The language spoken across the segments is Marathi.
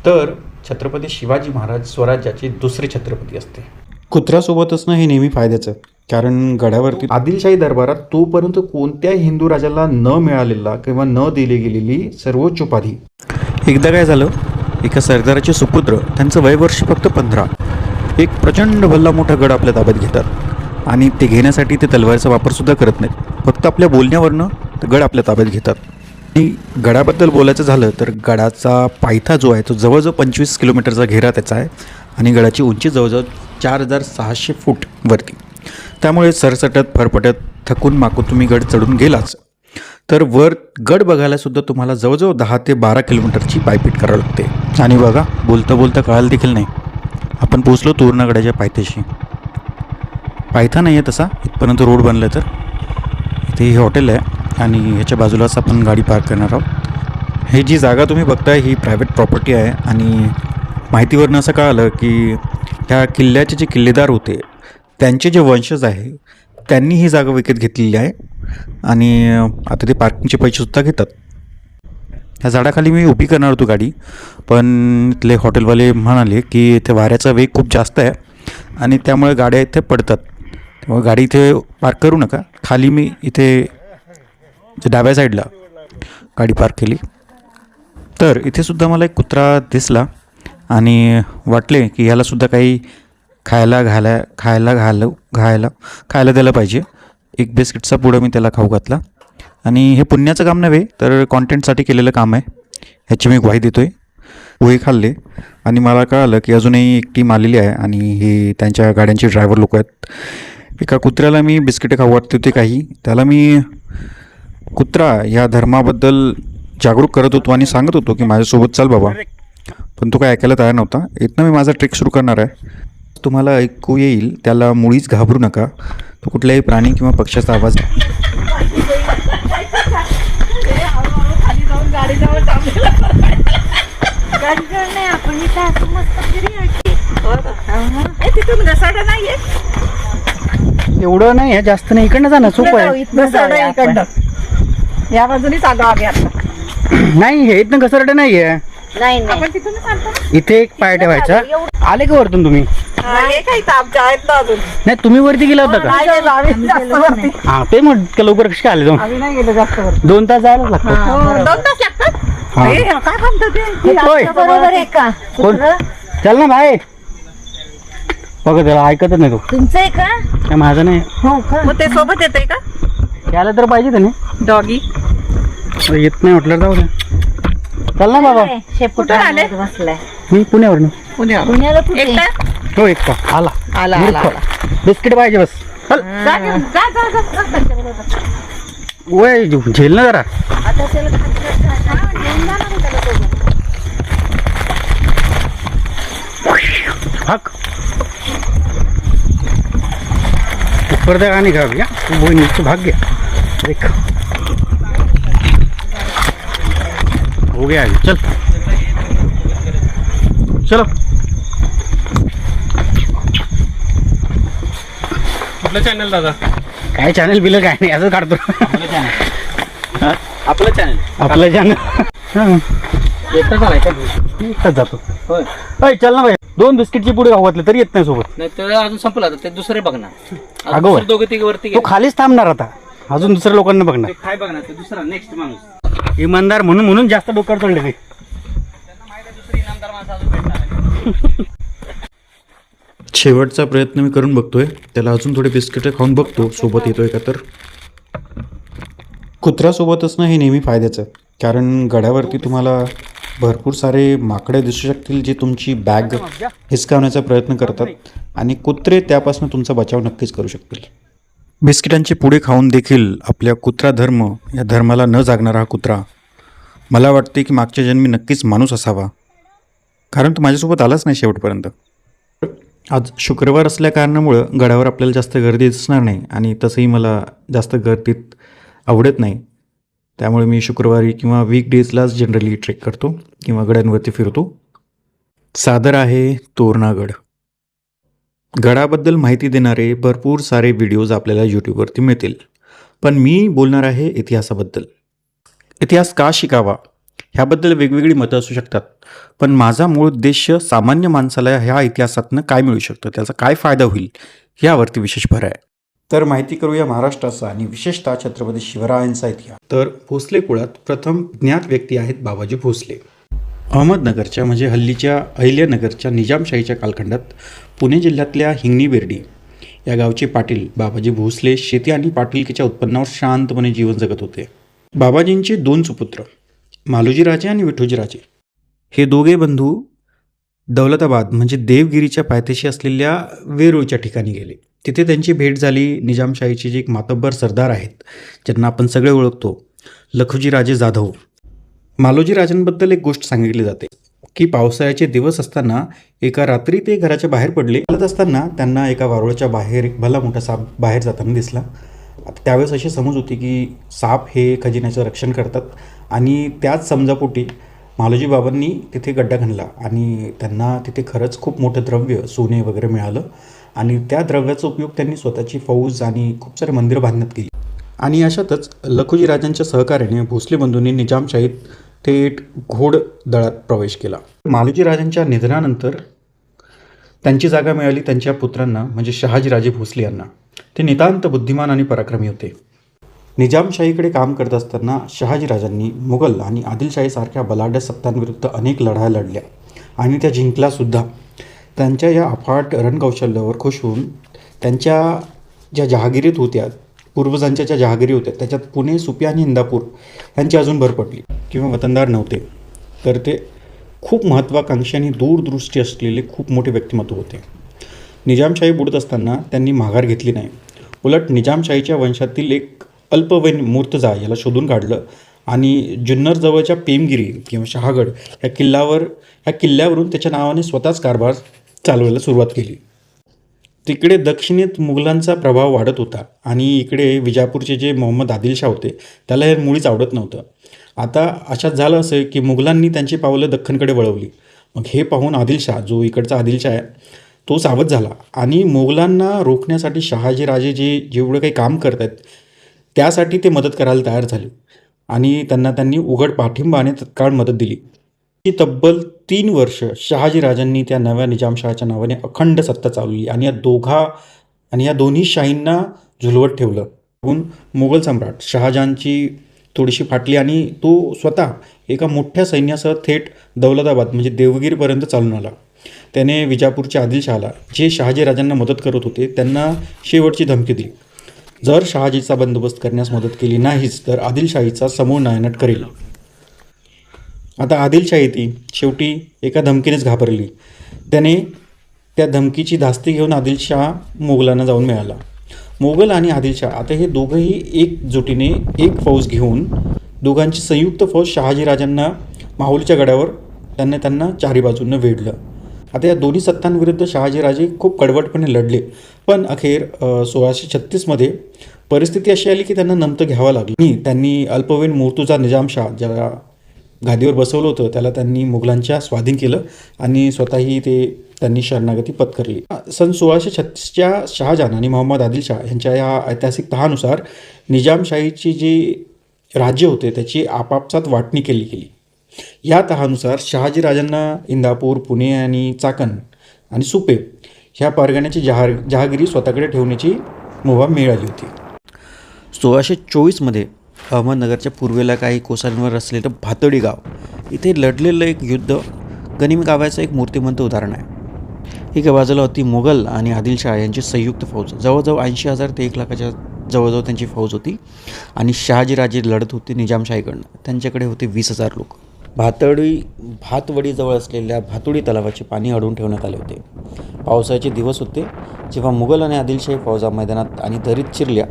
तर छत्रपती शिवाजी महाराज स्वराज्याचे दुसरे छत्रपती असते. कुत्र्यासोबत असणं हे नेहमी फायद्याचं, कारण गडावरती आदिलशाही दरबारात तोपर्यंत कोणत्याही हिंदू राजाला न मिळालेला किंवा न दिली गेलेली सर्वोच्च उपाधी. एकदा काय झालं, एका सरदाराचे सुपुत्र, त्यांचं वयवर्ष फक्त 15, एक प्रचंड भल्ला मोठा गड आपल्या ताब्यात घेतात आणि ते घेण्यासाठी ते तलवारीचा वापरसुद्धा करत नाहीत. फक्त आपल्या बोलण्यावरनं ते गड आपल्या ताब्यात घेतात. आणि गडाबद्दल बोलायचं झालं तर गडाचा पायथा जो आहे तो जवळजवळ 25 किलोमीटरचा घेरा त्याचा आहे आणि गडाची उंची जवळजवळ 4600 फूट वरती. त्यामुळे सरसटत फरफटत थकून माकून तुम्ही गड चढून गेलाच तर वर गड बघायलासुद्धा तुम्हाला जवळजवळ 10 ते 12 किलोमीटरची पायपीट करावी लागते. आणि बघा, बोलता बोलता कळालं देखील नाही आपण पोचलो तोरणागडाच्या पायथ्याशी. पायथा नाही आहे तसा, इथपर्यंत रोड बनलं तर इथे हे हॉटेल आहे आणि ह्याच्या बाजूलाच आपण गाडी पार्क करणार आहोत. ही जी जागा तुम्ही बघताय ही प्रायव्हेट प्रॉपर्टी आहे आणि माहितीवरनं असं कळालं की ह्या किल्ल्याचे जे किल्लेदार होते त्यांचे जे वंशज आहे त्यांनी ही जागा विकत घेतलेली आहे आणि आता ते पार्किंगचे पैसेसुद्धा घेतात. ह्या झाडाखाली मी उभी करणार होतो गाडी, पण इथले हॉटेलवाले म्हणाले की इथे वाऱ्याचा वेग खूप जास्त आहे आणि त्यामुळे गाड्या इथे पडतात, त्यामुळे गाडी इथे पार्क करू नका. खाली मी इथे डाव्या साईडला गाडी पार्क केली. तर इथेसुद्धा मला एक कुत्रा दिसला आणि वाटले की ह्यालासुद्धा काही खायला द्यायला पाहिजे. एक बिस्किटचा पुडा मी त्याला खाऊ घातला आणि हे पुण्याचं काम नव्हे तर कॉन्टेंटसाठी केलेलं काम आहे, ह्याची मी ग्वाही देतो आहे. पोहे खाल्ले आणि मला कळालं की अजूनही एक टीम आलेली आहे आणि हे त्यांच्या गाड्यांचे ड्रायव्हर लोक आहेत. एका कुत्र्याला मी बिस्किटे खाऊ घातले होते काही, त्याला मी कुत्रा या धर्माबद्दल जागरूक करत होतो आणि सांगत होतो की माझ्यासोबत चल बाबा, पण तो काय ऐकायला तयार नव्हता. इथनं मी माझा ट्रेक सुरू करणार आहे, तुम्हाला ऐकू येईल. त्याला मुळीच घाबरू नका, तो कुठल्याही प्राणी किंवा पक्ष्याचा आवाज एवढं नाही आहे, जास्त नाही. इकडनं जाणं सोपं आहे. या बाजूनेच आलो आम्ही आता. नाही, हे इथनं घसरडं नाही आहे. आपण तिथूनच आलतो. इथे एक पाय ठेवायचा. आले का वरतून तुम्ही? आमच्या आहेत ना अजून. नाही, तुम्ही वरती गेला होता का? नाही गेलो आम्ही जास्त वरती. हा, ते मग लवकर कसे आले जाऊन? आम्ही नाही गेलो जास्त वरती. 2 तास जायलाच लागतात. 2 तास लागतात. हा. हे काय म्हणतात ते? होय. बरोबर आहे का? कोण? चल ना बाहेर. बघा त्याला ऐकतच नाही तो. तुमचं आहे का? काय माझं नाही. हो का? मग ते सोबत येते का? यायला तर पाहिजे त्याने. डॉगी येत नाही म्हटलं जाऊ दे. चल ना बाबा. कुठं आले? बसलाय मी पुण्यावरून. पुण्याला एकटा? हो, एकटा आला. आला बिस्किट पाहिजे बस. चल. जा घेऊन. जा त्यांच्याबरोबर. वय झेल ना जरा. आता त्याला घेऊन जा ना त्याला सोबत. हक ऊपर गाणी घ्या भैया, वो नीचे भाग गया. देख हो गया. चल चलो. कुठलं चॅनल दादा? काय चॅनल बिल काय नाही, असं काढतो. आपलं चॅनल. आपलं चॅनल एकटाच आलाय का? एकटाच जातो. होय. अय चल ना भाई, 2 बिस्किटची पुढे खाऊ घातले तरी येत नाही सोबत. नाही तर अजून संपला आता, ते दुसरे बघणार. अगं होय. दोघे तिघे वरती तो खालीच थांबणार आता, अजून दुसऱ्या लोकांना बघणार. काय बघणार ते दुसरा नेक्स्ट माणूस. इमानदार म्हणून जास्त डोक्यावर चढले ते. दुसरी इनामदार माणसं अजून भेटणार. शेवटचा प्रयत्न मी करून बघतोय, त्याला अजून थोडे बिस्किटं खाऊन बघतो सोबत येतोय का. तर कुत्र्यासोबत असणं हे नेहमी फायद्याचं, कारण गडावरती तुम्हाला भरपूर सारे माकडे दिसू शकतील जे तुमची बॅग हिसकावण्याचा प्रयत्न करतात आणि कुत्रे त्यापासून तुमचा बचाव नक्कीच करू शकतील. बिस्किटांचे पुढे खाऊन देखील आपल्या कुत्रा धर्म या धर्माला न जागणारा हा कुत्रा, मला वाटते की मागच्या जन्मी नक्कीच माणूस असावा, कारण तो माझ्यासोबत आलाच नाही शेवटपर्यंत. आज शुक्रवार असल्या कारणामुळं गडावर आपल्याला जास्त गर्दी दिसणार नाही आणि तसंही मला जास्त गर्दीत आवडत नाही, त्यामुळे मी शुक्रवारी किंवा वीकडेजलाच जनरली ट्रेक करतो किंवा गडांवरती फिरतो. सादर आहे तोरणागड. गडाबद्दल माहिती देणारे भरपूर सारे व्हिडिओज आपल्याला यूट्यूबवरती मिळतील, पण मी बोलणार आहे इतिहासाबद्दल. इतिहास का शिकावा ह्याबद्दल वेगवेगळी मतं असू शकतात, पण माझा मूळ उद्देश सामान्य माणसाला ह्या इतिहासातनं काय मिळू शकतं, त्याचा काय फायदा होईल यावरती विशेष भर आहे. तर माहिती करूया महाराष्ट्राचा आणि विशेषतः छत्रपती शिवरायांचा इतिहास. तर भोसले कुळात प्रथम ज्ञात व्यक्ती आहेत बाबाजी भोसले. अहमदनगरच्या म्हणजे हल्लीच्या अहिल्यानगरच्या निजामशाहीच्या कालखंडात पुणे जिल्ह्यातल्या हिंगणी बेर्डी या गावचे पाटील बाबाजी भोसले शेती आणि पाटीलकीच्या उत्पन्नावर शांतपणे जीवन जगत होते. बाबाजींचे 2 सुपुत्र मालोजीराजे आणि विठोजीराजे हे दोघे बंधू दौलताबाद म्हणजे देवगिरीच्या पायथ्याशी असलेल्या वेरूळच्या ठिकाणी गेले. तिथे त्यांची भेट झाली निजामशाहीचे जे एक मातब्बर सरदार आहेत ज्यांना आपण सगळे ओळखतो, लखुजीराजे जाधव. मालोजीराजांबद्दल एक गोष्ट सांगितली जाते की पावसाळ्याचे दिवस असताना एका रात्री ते घराच्या बाहेर पडले. चालत असताना त्यांना एका वारुळाच्या बाहेर एक भला मोठा साप बाहेर जाताना दिसला. आता त्यावेळेस अशी समज होती की साप हे खजिन्याचं रक्षण करतात आणि त्याच समजापोटी मालोजी बाबांनी तिथे गड्डा खणला आणि त्यांना तिथे खरंच खूप मोठं द्रव्य सोने वगैरे मिळालं आणि त्या द्रव्याचा उपयोग त्यांनी स्वतःची फौज आणि खूप सारे मंदिरं बांधण्यात केली. आणि अशातच लखुजीराजांच्या सहकार्याने भोसले बंधूंनी निजामशाहीत थेट घोडदळात प्रवेश केला. मालोजीराजांच्या निधनानंतर त्यांची जागा मिळाली त्यांच्या पुत्रांना म्हणजे शहाजीराजे भोसले यांना. ते नितांत बुद्धिमान आणि पराक्रमी होते. निजामशाहीकडे काम करत असताना शहाजीराजांनी मुघल आणि आदिलशाहीसारख्या बलाढ्य सत्तांविरुद्ध अनेक लढाया लढल्या आणि त्या जिंकल्यासुद्धा. त्यांच्या या अफाट रणकौशल्यावर खुश होऊन त्यांच्या ज्या जहागिरीत होत्या, पूर्वजांच्या ज्या जहागिरी होत्या त्याच्यात पुणे, सुपी आणि इंदापूर यांची अजून भर पडली किंवा वतनदार नव्हते. तर ते खूप महत्त्वाकांक्षी आणि दूरदृष्टी असलेले खूप मोठे व्यक्तिमत्व होते. निजामशाही बुडत असताना त्यांनी माघार घेतली नाही. उलट निजामशाहीच्या वंशातील एक अल्पवयीन मुर्तजा याला शोधून काढलं आणि जुन्नरजवळच्या पेमगिरी किंवा शहागड या किल्ल्यावरून त्याच्या नावाने स्वतःच कारभार चालवायला सुरुवात केली. तिकडे दक्षिणेत मुघलांचा प्रभाव वाढत होता आणि इकडे विजापूरचे जे मोहम्मद आदिलशाह होते त्याला हे मुळीच आवडत नव्हतं. आता अशात झालं असं की मुघलांनी त्यांची पावलं दख्खनकडे वळवली. मग हे पाहून आदिलशाह, जो इकडचा आदिलशाह आहे, तो सावध झाला आणि मोगलांना रोखण्यासाठी शहाजीराजे जेवढं काही काम करत आहेत त्यासाठी ते मदत करायला तयार झाले आणि त्यांनी उघड पाठिंबाने तत्काळ मदत दिली. ही तब्बल 3 वर्ष शहाजीराजांनी त्या नव्या निजामशाहाच्या नावाने अखंड सत्ता चालवली आणि या दोन्ही शाहींना झुलवत ठेवलं. म्हणून मोगल सम्राट शहाजहानची थोडीशी फाटली आणि तो स्वतः एका मोठ्या सैन्यासह थेट दौलताबाद म्हणजे देवगिरीपर्यंत चालून आला. त्याने विजापूरच्या आदिलशहाला, जे शहाजीराजांना मदत करत होते, त्यांना शेवटची धमकी दिली. जर शहाजीचा बंदोबस्त करण्यास मदत केली नाहीच तर आदिलशाहीचा समूळ नायनाट करेल. आता आदिलशाही ती शेवटी एका धमकीनेच घाबरली. त्याने त्या धमकीची धास्ती घेऊन आदिलशाह मोगलांना जाऊन मिळाला. मोगल आणि आदिलशाह आता हे दोघंही एकजुटीने एक फौज घेऊन दोघांची संयुक्त फौज शहाजीराजांना माहुलीच्या गडावर त्यांना चारी बाजूंनं वेढलं. आता या दोन्ही सत्तांविरुद्ध शहाजीराजे खूप कडवटपणे लढले, पण अखेर 1636मध्ये परिस्थिती अशी आली की त्यांना नमतं घ्यावं लागलं. त्यांनी अल्पवयीन मुर्तुजा निजामशाह ज्याला गादीवर बसवलं होतं त्याला त्यांनी मुघलांच्या स्वाधीन केलं आणि स्वतःही त्यांनी शरणागती पत्करली. सन 1636च्या शहाजहान आणि मोहम्मद आदिलशाह यांच्या या ऐतिहासिक तहानुसार निजामशाहीची जी राज्य होते त्याची आपापसात वाटणी केली गेली. या तहानुसार शहाजीराजांना इंदापूर, पुणे आणि चाकण आणि सुपे ह्या परगण्याची जहागिरी स्वतःकडे ठेवण्याची मुभा मिळाली होती. 1624मध्ये अहमदनगरच्या पूर्वेला काही कोसांवर असलेलं भातडी गाव, इथे लढलेलं एक युद्ध गनिमी गावाचं एक मूर्तिमंत उदाहरण आहे. एका बाजूला होती मुघल आणि आदिलशाह यांची संयुक्त फौज, जवळजवळ 80,000 ते 1 लाखाच्या जवळजवळ त्यांची फौज होती आणि शहाजीराजे लढत होते निजामशाहीकडनं. त्यांच्याकडे होते 20,000 लोक. भातवडीजवळ असलेल्या भातुडी तलावाचे पाणी अडवून ठेवण्यात आले होते. पावसाचे दिवस होते. जेव्हा मुघल आणि आदिलशाही फौजा मैदानात आणि दरीत शिरल्या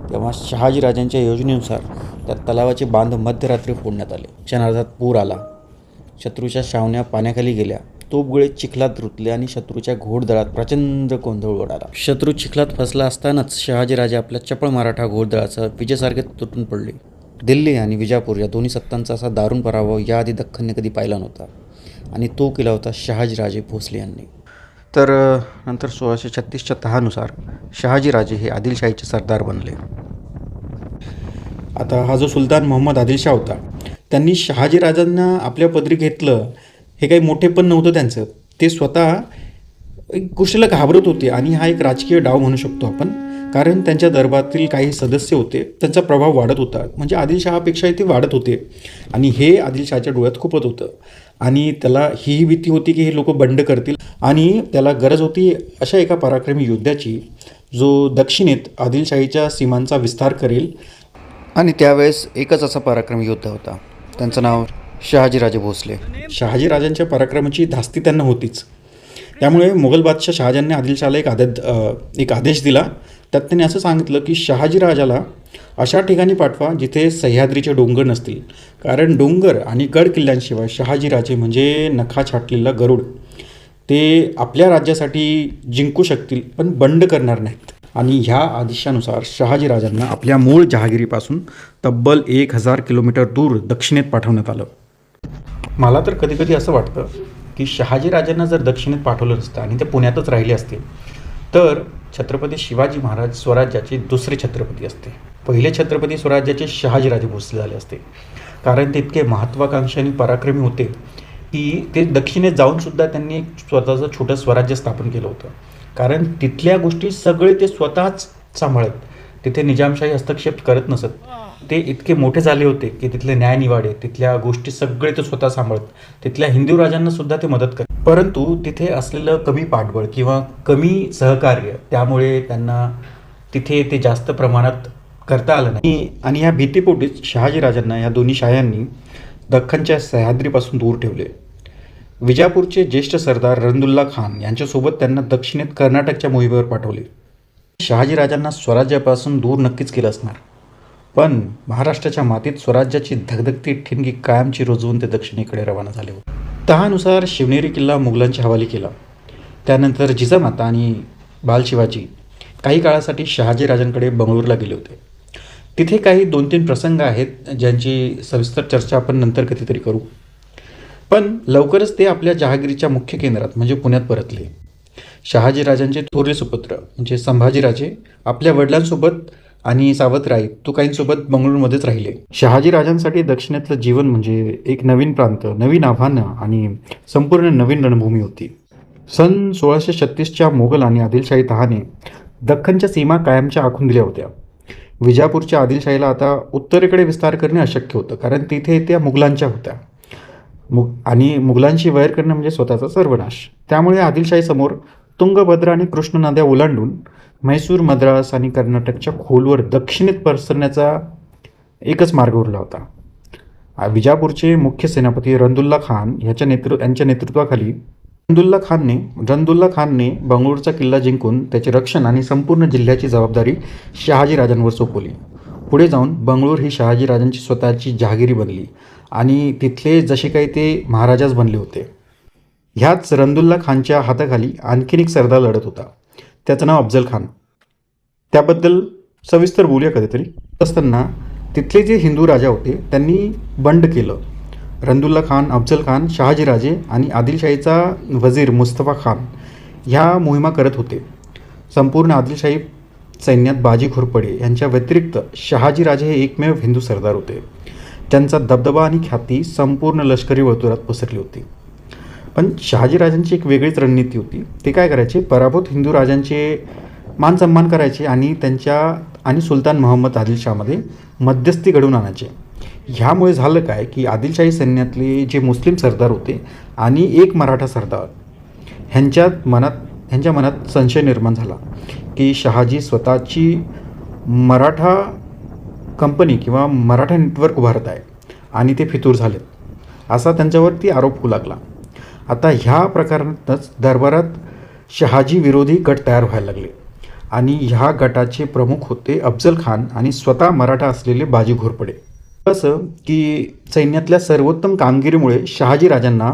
तेव्हा शहाजीराजांच्या योजनेनुसार त्या तलावाचे बांध मध्यरात्री फोडण्यात आले. क्षणार्धात पूर आला. शत्रूच्या छावण्या पाण्याखाली गेल्या. तोफगोळे चिखलात रुतले आणि शत्रूच्या घोडदळात प्रचंड गोंधळ उडाला. शत्रू चिखलात फसला असतानाच शहाजीराजे आपल्या चपळ मराठा घोडदळासह विजेसारखे तुटून पडले. दिल्ली आणि विजापूर या दोन्ही सत्तांचा असा दारुण पराभव याआधी दख्खनने कधी पाहिला नव्हता आणि तो केला होता शहाजीराजे भोसले यांनी. तर नंतर 1636च्या तहानुसार शहाजीराजे हे आदिलशाहीचे सरदार बनले. आता हा जो सुलतान मोहम्मद आदिलशाह होता त्यांनी शहाजीराजांना आपल्या पदरी घेतलं हे काही मोठेपण नव्हतं त्यांचं. ते स्वतः एक गोष्टीला घाबरत होते आणि हा एक राजकीय डाव म्हणू शकतो आपण. कारण त्यांच्या दरबारातील काही सदस्य होते, त्यांचा प्रभाव वाढत होता, म्हणजे आदिलशहापेक्षाही ते वाढत होते आणि हे आदिलशहाच्या डोळ्यात खुपत होतं. आणि त्याला ही भीती होती की हे लोक बंड करतील आणि त्याला गरज होती अशा एका पराक्रमी योद्ध्याची जो दक्षिणेत आदिलशाहीच्या सीमांचा विस्तार करेल. आणि त्यावेळेस एकच असा पराक्रमी योद्धा होता, त्यांचं नाव शहाजीराजे भोसले. शहाजीराजांच्या पराक्रमाची धास्ती त्यांना होतीच. त्यामुळे मोगल बादशाह शहाजहानने आदिलशहाला एक आदेश दिला. त्यात त्यांनी असं सांगितलं की शहाजीराजाला अशा ठिकाणी पाठवा जिथे सह्याद्रीचे डोंगर नसतील, कारण डोंगर आणि गड किल्ल्यांशिवाय शहाजीराजे म्हणजे नखा छाटलेला गरुड ते आपल्या राज्यासाठी जिंकू शकतील पण बंड करणार नाहीत. आणि ह्या आदेशानुसार शहाजीराजांना आपल्या मूळ जहागिरीपासून तब्बल 1000 किलोमीटर दूर दक्षिणेत पाठवण्यात आलं. मला तर कधी कधी असं वाटतं की शहाजीराजांना जर दक्षिणेत पाठवलं नसतं आणि ते पुण्यातच राहिले असते तर छत्रपती शिवाजी महाराज स्वराज्याचे दुसरे छत्रपती असते. पहिले छत्रपती स्वराज्याचे शहाजीराजे भोसले झाले असते, कारण ते इतके महत्त्वाकांक्षी आणि पराक्रमी होते की ते दक्षिणेत जाऊनसुद्धा त्यांनी एक स्वतःचं छोटं स्वराज्य स्थापन केलं होतं. कारण तिथल्या गोष्टी सगळे ते स्वतःच सांभाळत, तिथे निजामशाही हस्तक्षेप करत नसत. ते इतके मोठे झाले होते की तिथले न्यायनिवाडे, तिथल्या गोष्टी सगळे ते स्वतः सांभाळत. तिथल्या हिंदू राजांना सुद्धा ते मदत करत. परंतु तिथे असलेलं कमी पाठबळ किंवा कमी सहकार्य त्यामुळे त्यांना तिथे ते जास्त प्रमाणात करता आलं नाही. आणि ह्या भीतीपोटीच शहाजीराजांना ह्या दोन्ही शाह्यांनी दख्खनच्या सह्याद्रीपासून दूर ठेवले. विजापूरचे ज्येष्ठ सरदार रंदुल्ला खान यांच्यासोबत त्यांना दक्षिणेत कर्नाटकच्या मोहिमेवर पाठवले. शहाजीराजांना स्वराज्यापासून दूर नक्कीच केलं असणार, पण महाराष्ट्राच्या मातीत स्वराज्याची धगधगती ठिणगी कायमची रुजवून ते दक्षिणेकडे रवाना झाले होते. तहानुसार शिवनेरी किल्ला मुघलांच्या हवाली केला. त्यानंतर जिजामाता आणि बालशिवाजी काही काळासाठी शहाजीराजांकडे बंगळूरला गेले होते. तिथे काही 2-3 प्रसंग आहेत ज्यांची सविस्तर चर्चा आपण नंतर कधीतरी करू. पण लवकरच ते आपल्या जहागिरीच्या मुख्य केंद्रात म्हणजे पुण्यात परतले. शहाजीराजांचे थोरले सुपुत्र म्हणजे संभाजीराजे आपल्या वडिलांसोबत आणि सावतराय तुकाईंसोबत बंगळूरमध्येच राहिले. शहाजीराजांसाठी दक्षिणेतलं जीवन म्हणजे एक नवीन प्रांत, नवीन आव्हानं आणि संपूर्ण नवीन रणभूमी होती. सन 1636च्या मोगल आणि आदिलशाही तहाने दख्खनच्या सीमा कायमच्या आखून दिल्या होत्या. विजापूरच्या आदिलशाहीला आता उत्तरेकडे विस्तार करणे अशक्य होतं, कारण तिथे त्या मुघलांच्या होत्या. आणि मुघलांशी वैर करणं म्हणजे स्वतःचा सर्वनाश. त्यामुळे आदिलशाहीसमोर तुंगभद्रा आणि कृष्ण नद्या ओलांडून म्हैसूर, मद्रास आणि कर्नाटकच्या खोलवर दक्षिणेत पसरण्याचा एकच मार्ग उरला होता. विजापूरचे मुख्य सेनापती रंदुल्ला खान यांच्या नेतृत्वाखाली रंदुल्ला खानने बंगळूरचा किल्ला जिंकून त्याचे रक्षण आणि संपूर्ण जिल्ह्याची जबाबदारी शहाजीराजांवर सोपवली. पुढे जाऊन बंगळूर ही शहाजीराजांची स्वतःची जहागिरी बनली आणि तिथले जसे काही ते महाराजाच बनले होते. ह्याच रंदुल्ला खानच्या हाताखाली आणखीन एक सरदार लढत होता, त्याचं नाव अफजल खान. त्याबद्दल सविस्तर बोलूया कधीतरी. असताना तिथले जे हिंदू राजा होते त्यांनी बंड केलं. रंदुल्ला खान, अफजल खान, शहाजीराजे आणि आदिलशाहीचा वजीर मुस्तफा खान ह्या मोहिमा करत होते. संपूर्ण आदिलशाही सैन्यात बाजी घोरपडे यांच्या व्यतिरिक्त शहाजीराजे हे एकमेव हिंदू सरदार होते. त्यांचा दबदबा आणि ख्याती संपूर्ण लष्करी वर्तुळात पसरली होती. पण शहाजीराजांची एक वेगळीच रणनीती होती. ते काय करायचे, पराभूत हिंदू राजांचे मान सन्मान करायचे आणि त्यांच्या सुलतान मोहम्मद आदिलशाहमध्ये मध्यस्थी घडवून आणायचे. ह्यामुळे झालं काय की आदिलशाही सैन्यातले जे मुस्लिम सरदार होते आणि एक मराठा सरदार ह्यांच्या मनात संशय निर्माण झाला की शहाजी स्वतःची मराठा कंपनी किंवा मराठा नेटवर्क उभारत आहे आणि ते फितूर झालेत, असा त्यांच्यावरती आरोप होऊ लागला. आता ह्या प्रकारातच दरबारात शहाजी विरोधी गट तयार व्हायला लागले आणि ह्या गटाचे प्रमुख होते अफजल खान आणि स्वतः मराठा असलेले बाजी घोरपडे. असं की सैन्यातल्या सर्वोत्तम कामगिरीमुळे शहाजीराजांना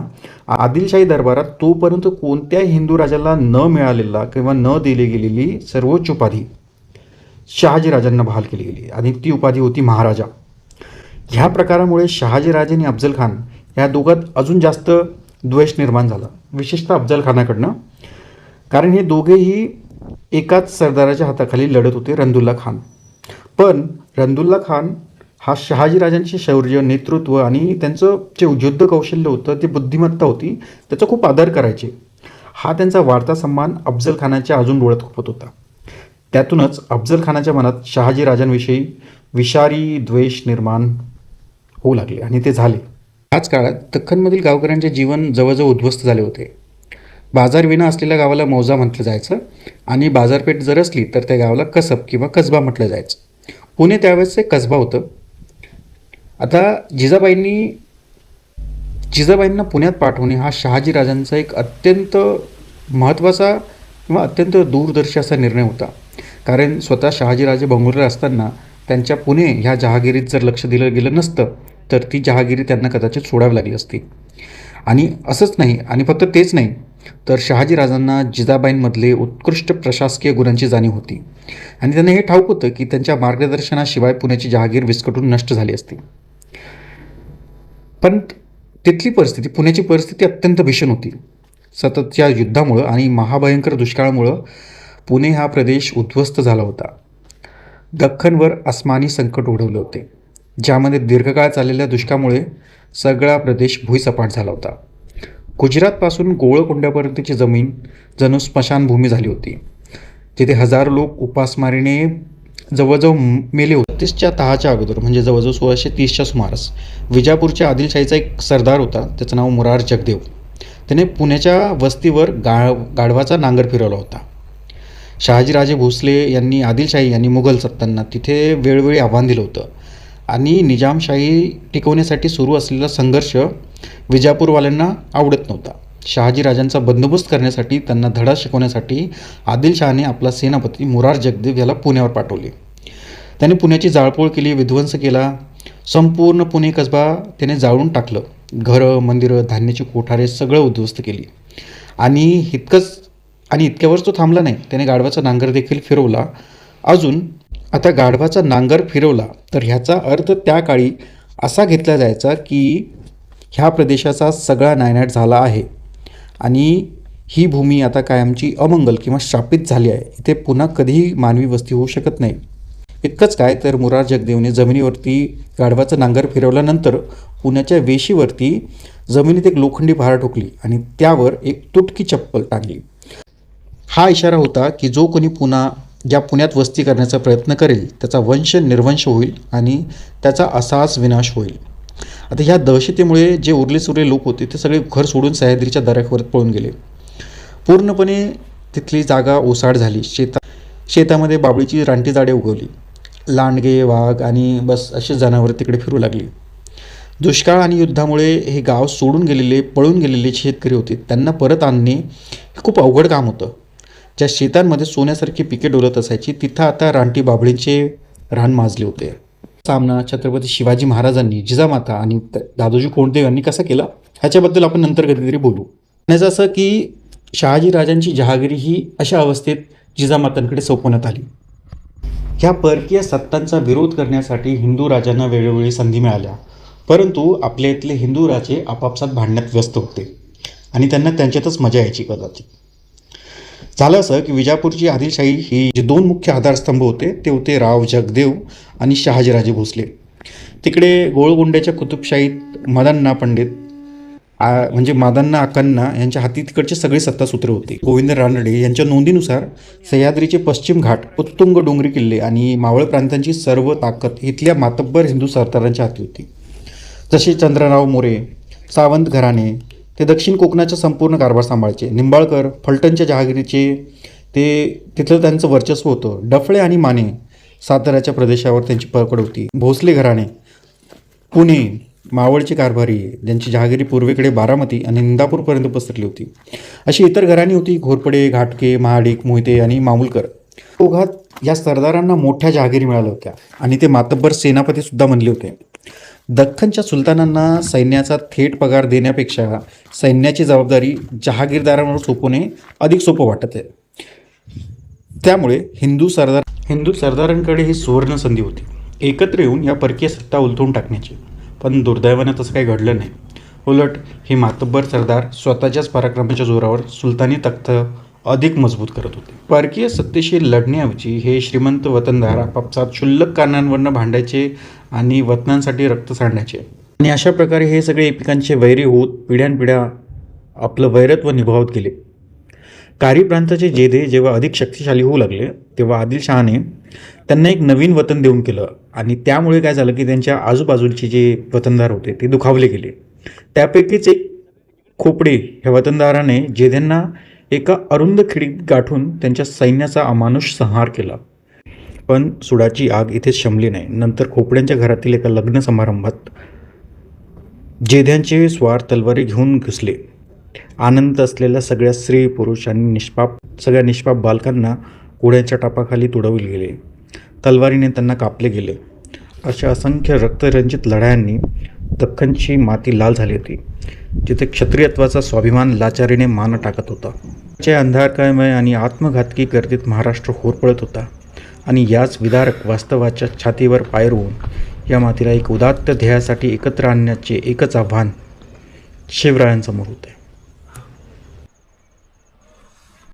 आदिलशाही दरबारात तोपर्यंत कोणत्याही हिंदू राजाला न मिळालेला किंवा न दिली गेलेली सर्वोच्च उपाधी शहाजीराजांना बहाल केली गेली आणि ती उपाधी होती महाराजा. ह्या प्रकारामुळे शहाजीराजे आणि अफजल खान ह्या दोघात अजून जास्त द्वेष निर्माण झाला, विशेषतः अफजल खानाकडनं, कारण हे दोघेही एकाच सरदाराच्या हाताखाली लढत होते, रंदुल्ला खान. पण रंदुल्ला खान हा शहाजीराजांचे शौर्य, नेतृत्व आणि त्यांचं जे युद्ध कौशल्य होतं, ती बुद्धिमत्ता होती, त्याचा खूप आदर करायचे. हा त्यांचा वाढता सन्मान अफजल खानाच्या अजून डोळ्यात खुपत होता. त्यातूनच अफजल खानाच्या मनात शहाजीराजांविषयी विषारी द्वेष निर्माण होऊ लागले आणि ते झाले. याच काळात दख्खनमधील गावकऱ्यांचे जीवन जवळजवळ उद्ध्वस्त झाले होते. बाजारविना असलेल्या गावाला मौजा म्हटलं जायचं आणि बाजारपेठ जर असली तर त्या गावाला कसब किंवा कसबा म्हटलं जायचं. पुणे त्यावेळेस एक कसबा होतं. आता जिजाबाईंना पुण्यात पाठवणे हा शहाजीराजांचा एक अत्यंत महत्त्वाचा किंवा अत्यंत दूरदर्शी असा निर्णय होता. कारण स्वतः शहाजीराजे बंगुरला असताना त्यांच्या पुणे ह्या जहागिरीत जर लक्ष दिलं गेलं नसतं तर ती जहागिरी त्यांना कदाचित सोडावी लागली असती. आणि असंच नाही, आणि फक्त तेच नाही, तर शहाजीराजांना जिजाबाईंमधले उत्कृष्ट प्रशासकीय गुणांची जाणीव होती आणि त्यांना हे ठाऊक होतं की त्यांच्या मार्गदर्शनाशिवाय पुण्याची जहागीर विस्कटून नष्ट झाली असती. पण तिथली परिस्थिती, पुण्याची परिस्थिती अत्यंत भीषण होती. सततच्या युद्धामुळं आणि महाभयंकर दुष्काळामुळं पुणे हा प्रदेश उद्ध्वस्त झाला होता. दख्खनवर अस्मानी संकट ओढवले होते, ज्यामध्ये दीर्घकाळ चाललेल्या दुष्काळामुळे सगळा प्रदेश भुईसपाट झाला होता. गुजरातपासून गोवळकोंड्यापर्यंतची जमीन जणू स्मशानभूमी झाली होती, जिथे हजारो लोक उपासमारीने जवळजवळ मेले होते. 36च्या तहाच्या अगोदर म्हणजे जवळजवळ 1630च्या सुमारास विजापूरच्या आदिलशाहीचा एक सरदार होता, त्याचं नाव मुरार जगदेव. त्याने पुण्याच्या वस्तीवर गाढवाचा नांगर फिरवला होता. शहाजीराजे भोसले यांनी आदिलशाही आणि मुघल सत्तांना तिथे वेळोवेळी आव्हान दिलं होतं आणि निजामशाही टिकवण्यासाठी सुरू असलेला संघर्ष विजापूरवाल्यांना आवडत नव्हता. शहाजीराजांचा बंदोबस्त करण्यासाठी, त्यांना धडा शिकवण्यासाठी आदिलशहाने आपला सेनापती मुरार जगदेव याला पुण्यावर पाठवले. त्याने पुण्याची जाळपोळ केली, विध्वंस केला. संपूर्ण पुणे कसबा त्याने जाळून टाकलं. घरं, मंदिरं, धान्याची कोठारे सगळं उद्ध्वस्त केली. आणि इतक्यावर तो थांबला नाही, त्याने गाढवाचा नांगर देखील फिरवला. अजून आता गाढवाचा नांगर फिरवला तर ह्याचा अर्थ त्या काळी असा घेतला जायचा की ह्या प्रदेशाचा सगळा नायनाट झाला आहे आणि ही भूमी आता कायमची अमंगल किंवा शापित झाली आहे. इथे पुन्हा कधीही मानवी वस्ती होऊ शकत नाही. इतकंच काय, तर मुरार जगदेवने जमिनीवरती गाढवाचं नांगर फिरवल्यानंतर पुण्याच्या वेशीवरती जमिनीत एक लोखंडी भार ठोकली आणि त्यावर एक तुटकी चप्पल टाकली. हा इशारा होता की जो कोणी पुण्यात वस्ती करण्याचा प्रयत्न करेल त्याचा वंश निर्वंश होईल आणि त्याचा असाच विनाश होईल. आता ह्या दहशतीमुळे जे उरले लोक होते ते सगळे घर सोडून सह्याद्रीच्या दऱ्यावर पळून गेले. पूर्णपणे तिथली जागा ओसाड झाली. शेतामध्ये बाबळीची रानटी झाडे उगवली. लांडगे, वाघ आणि बस अशी जनावरं तिकडे फिरू लागली. दुष्काळ आणि युद्धामुळे हे गाव सोडून गेलेले, पळून गेलेले शेतकरी होते, त्यांना परत आणणे हे खूप अवघड काम होतं. ज्या शेतांमध्ये सोन्यासारखी पिके डोलत असायची तिथं आता रानटी बाबळींचे रान माजले होते. सामना छत्रपती शिवाजी महाराजांनी जिजामाता आणि दादोजी कोंडदेव यांनी कसा केला ह्याच्याबद्दल आपण नंतर कधीतरी बोलू. म्हणायचं असं की शहाजीराजांची जहागिरी ही अशा अवस्थेत जिजामातांकडे सोपवण्यात आली. ह्या परकीय सत्तांचा विरोध करण्यासाठी हिंदू राजांना वेळोवेळी संधी मिळाल्या, परंतु आपल्या इथले हिंदू राजे आपापसात भांडण्यात व्यस्त होते आणि त्यांना त्यांच्यातच मजा यायची कदाचित. झालं असं की विजापूरची आदिलशाही ही जे दोन मुख्य आधारस्तंभ होते ते होते राव जगदेव आणि शहाजीराजे भोसले. तिकडे गोळगोंड्याच्या कुतुबशाहीत मदन्ना पंडित म्हणजे मादन्ना अक्कांना यांच्या हाती तिकडचे सगळे सत्तासूत्र होते. गोविंद रानडे यांच्या नोंदीनुसार सह्याद्रीचे पश्चिम घाट, उत्तुंग डोंगरी किल्ले आणि मावळ प्रांतांची सर्व ताकद इथल्या मातब्बर हिंदू सरदारांच्या हाती होती. जसे चंद्रराव मोरे, सावंत घराणे ते दक्षिण कोकणाचा संपूर्ण कारभार सांभाळायचे. निंबाळकर, फलटणच्या जहागिरीचे तिथलं त्यांचं वर्चस्व होतं. डफळे आणि माने साताऱ्याच्या प्रदेशावर त्यांची पकड होती. भोसले घराणे पुणे, मावळची कारभारी ज्यांची जहागिरी पूर्वेकडे बारामती आणि इंदापूरपर्यंत पसरली होती. अशी इतर घराणी होती. घोरपडे, घाटके, महाडिक, मोहिते आणि मामूलकर. ओघात या सरदारांना मोठ्या जहागिरी मिळाल्या होत्या आणि ते मातब्बर सेनापतीसुद्धा बनले होते. दख्खनच्या सुलतानांना सैन्याचा थेट पगार देण्यापेक्षा सैन्याची जबाबदारी जहागीरदारांवर सोपवणे अधिक सोपं वाटत आहे. त्यामुळे हिंदू सरदारांकडे ही सुवर्ण संधी होती एकत्र येऊन या परकीय सत्ता उलथून टाकण्याची. पण दुर्दैवानं तसं काही घडलं नाही. उलट हे मातब्बर सरदार स्वतःच्याच पराक्रमाच्या जोरावर सुलतानी तख्त अधिक मजबूत करत होते. परकीय सत्तेशी लढण्याऐवजी हे श्रीमंत वतनदार आपापसात क्षुल्लक कारणांवरनं भांडायचे आणि वतनांसाठी रक्त सांडायचे. आणि अशा प्रकारे हे सगळे एकमेकांचे वैरी होत पिढ्यानपिढ्या आपलं वैरत्व निभावत गेले. कारी प्रांताचे जेधे जेव्हा अधिक शक्तिशाली होऊ लागले तेव्हा आदिलशहाने त्यांना एक नवीन वतन देऊन केलं आणि त्यामुळे काय झालं की त्यांच्या आजूबाजूचे जे वतनदार होते ते दुखावले गेले. त्यापैकीच एक खोपडे ह्या वतनदाराने जेध्यांना एका अरुंद खिडीत गाठून त्यांच्या सैन्याचा अमानुष संहार केला. पण सुडाची आग इथेच शमली नाही. नंतर खोपड्यांच्या घरातील एका लग्न समारंभात जेध्यांचे स्वार तलवारी घेऊन घुसले. आनंद असलेल्या सगळ्या स्त्री पुरुष आणि सगळ्या निष्पाप बालकांना घोड्यांच्या टापाखाली तुडवले गेले. तलवारीने त्यांना कापले गेले. अशा असंख्य रक्तरंजित लढायांनी दख्खनची माती लाल झाली होती, जिथे क्षत्रियत्वाचा स्वाभिमान लाचारीने मान टाकत होता. त्याच्या अंधारमय आणि आत्मघातकी गर्दीत महाराष्ट्र होरपळत होता आणि याच विदारक वास्तवाच्या छातीवर पाय रोवून या मातीला एक उदात्त ध्येयासाठी एकत्र आणण्याचे एकच आव्हान शिवरायांसमोर होते.